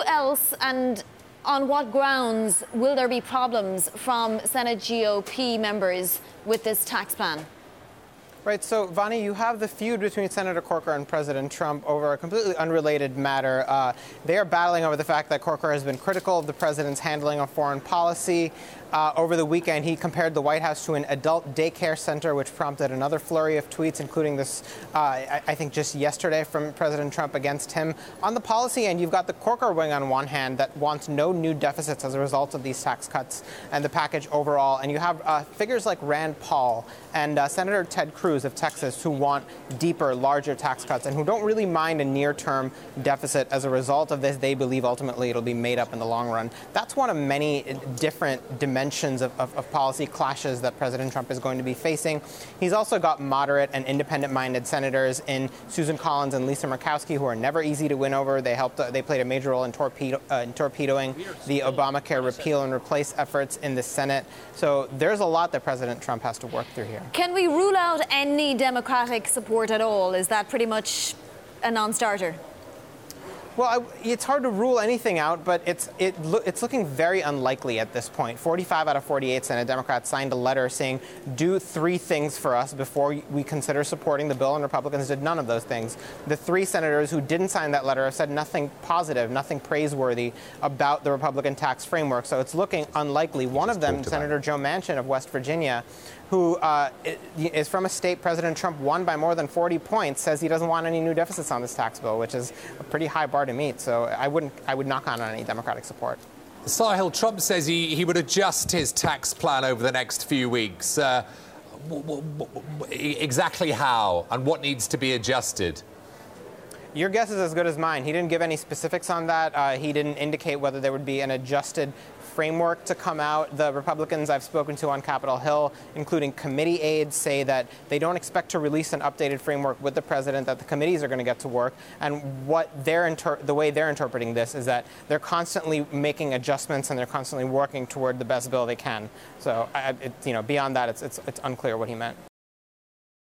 Who else and on what grounds will there be problems from Senate GOP members with this tax plan? Right. So, Vani, you have the feud between Senator Corker and President Trump over a completely unrelated matter. They are battling over the fact that Corker has been critical of the president's handling of foreign policy. Over the weekend, he compared the White House to an adult daycare center, which prompted another flurry of tweets, including this, I think, just yesterday from President Trump against him. On the policy end, you've got the Corker wing on one hand that wants no new deficits as a result of these tax cuts and the package overall. And you have figures like Rand Paul and Senator Ted Cruz of Texas who want deeper, larger tax cuts and who don't really mind a near-term deficit as a result of this. They believe ultimately it'll be made up in the long run. That's one of many different dimensions of policy clashes that President Trump is going to be facing. He's also got moderate and independent-minded senators in Susan Collins and Lisa Murkowski, who are never easy to win over. They played a major role in torpedoing the Obamacare repeal and replace efforts in the Senate. So there's a lot that President Trump has to work through here. Can we rule out any Democratic support at all? Is that pretty much a non-starter? Well, it's hard to rule anything out, but it's looking very unlikely at this point. 45 out of 48 Senate Democrats signed a letter saying, do 3 things for us before we consider supporting the bill, and Republicans did none of those things. The 3 senators who didn't sign that letter have said nothing positive, nothing praiseworthy about the Republican tax framework, so it's looking unlikely. One of them, Senator Joe Manchin of West Virginia, who is from a state President Trump won by more than 40 points, says he doesn't want any new deficits on this tax bill, which is a pretty high bar to meet. So I would knock on any Democratic support. Sahil, Trump says he would adjust his tax plan over the next few weeks. Exactly how and what needs to be adjusted? Your guess is as good as mine. He didn't give any specifics on that. He didn't indicate whether there would be an adjusted framework to come out. The Republicans I've spoken to on Capitol Hill, including committee aides, say that they don't expect to release an updated framework with the president, that the committees are going to get to work. And the way they're interpreting this is that they're constantly making adjustments and they're constantly working toward the best bill they can. So, beyond that, it's unclear what he meant.